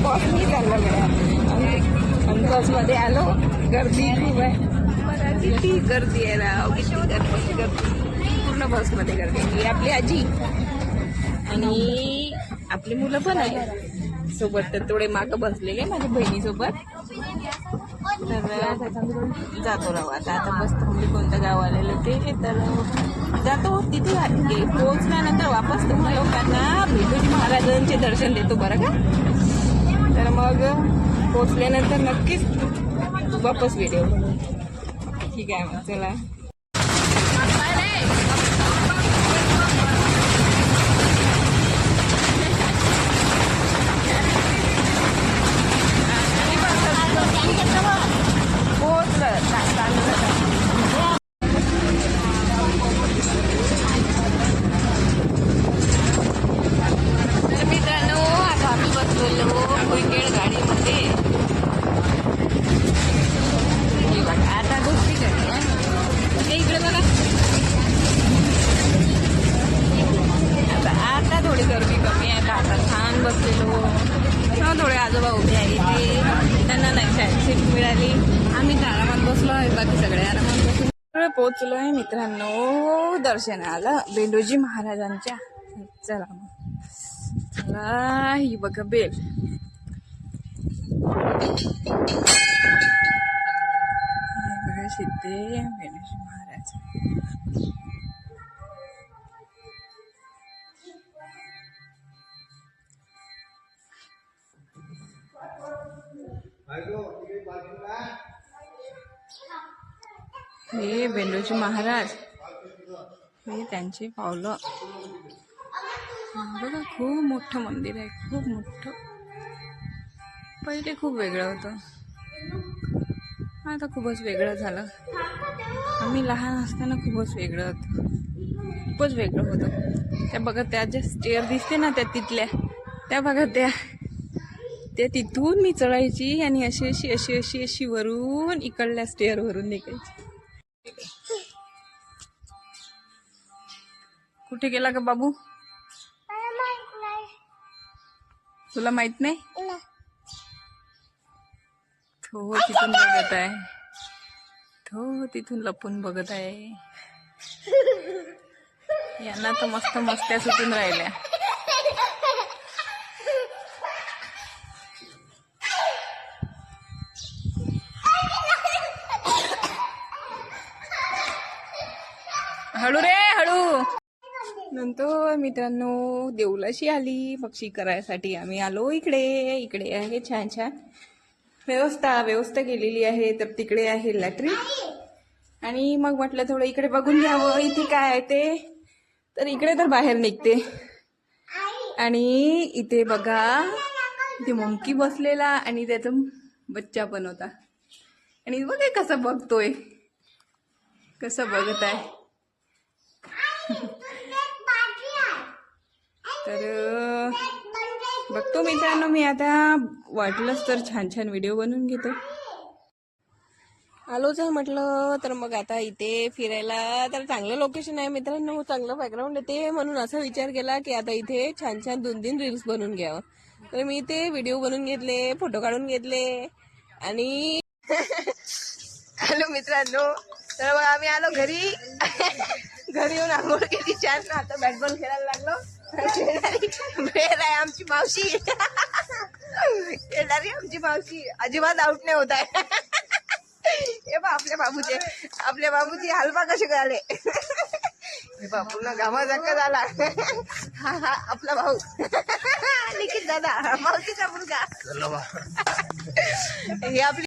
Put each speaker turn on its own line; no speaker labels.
बसनी चाललं गड्या. बसमध्ये आलो, गर्दी खूप आहे. मला किती गर्दी आहे राव, किती गर्दी पूर्ण बसमध्ये गर्दी. ही आपली आजी आणि आपली मुलं पण आहे सोबत. तर थोडे मागं बसलेले माझ्या बहिणीसोबत. तर जातो राव आता बस थांबली. कोणतं गाव आलेलं ते तर जातो तिथे. पोहोचल्यानंतर वापस तुम्हाला लोकांना भेंडोजी महाराजांचे दर्शन देतो बरं का. तर मग पोहोचल्यानंतर नक्कीच वापस व्हिडिओ. ठीक आहे मग चला. मित्रांनो आता आम्ही बसलेलो विकेड गाडीमध्ये. आता गोष्टी करते इकडे बघा. आता थोडी गर्दी कमी आहे. आता छान बसलेलो. थोडे आजोबा उभे आहे इथे. त्यांना नाही सीट मिळाली. आम्ही आरामात बसलो आहे. बाकी सगळे आरामात बसलो. पोहोचलो आहे मित्रांनो दर्शनाला भेंडोजी महाराजांच्या. चला मग चला. ही बघा बेल. बघा शिद्दे भेंडोजी महाराज. हे भेंडोजी महाराज. हे त्यांचे पावलं बघा. खूप मोठं मंदिर आहे, खूप मोठं. पहिले खूप वेगळं होतं, आता खूपच वेगळं झालं. आम्ही लहान असताना खूपच वेगळं होतं, खूपच वेगळं होतं. त्या बघा त्या ज्या स्टेअर दिसते ना त्या तिथल्या, त्या बघा त्या तिथून मी चढायची आणि अशी अशी अशी अशी अशी वरून इकडल्या स्टेअर वरून निघायची. कुठे गेला का बाबू? तुला माहित नाही? तो तिथून बघत आहे, तो तिथून लपून बघत आहे. यांना तर मस्त मस्त्या सुटून राहिल्या. हळू रे हळू. नंतर मित्रांनो देऊलाशी आली पक्षी करायसाठी. आम्ही आलो इकडे. इकडे आहे छान छान व्यवस्था केलेली आहे. तर तिकडे आहे लॅट्रिन. आणि मग म्हटलं थोडं इकडे बघून घ्यावं इथे काय आहे ते. तर इकडे तर बाहेर निघते. आणि इथे बघा इथे मंकी बसलेला आणि त्याचा बच्चा पण होता. आणि बघा कसं बघतोय, कसं बघत आहे. तर बघतो मित्रांनो मी आता. वाटलंच तर छान छान व्हिडिओ बनवून घेतो. आलोच आहे म्हटलं तर मग आता इथे फिरायला तर चांगलं लोकेशन आहे मित्रांनो, चांगलं बॅकग्राऊंड येते. म्हणून असा विचार केला की आता इथे छान छान 2-3 रील्स बनवून घ्यावं. तर मी इथे व्हिडिओ बनवून घेतले, फोटो काढून घेतले आणि आलो मित्रांनो. तर मग आम्ही आलो घरी. घरी येऊन आंघोळ केली छान. आता बॅट बॉल खेळायला लागलो. भेल आहे आमची मावशी. येणारी आमची मावशी अजिबात आउट नाही होत आहे. हे बा आपल्या बाबूची हालपा कसे झाले. हे बा पूर्ण गावासारखा झाला. हा आपला भाऊ निखित दादा, मावशीचा मुलगा. हे आपली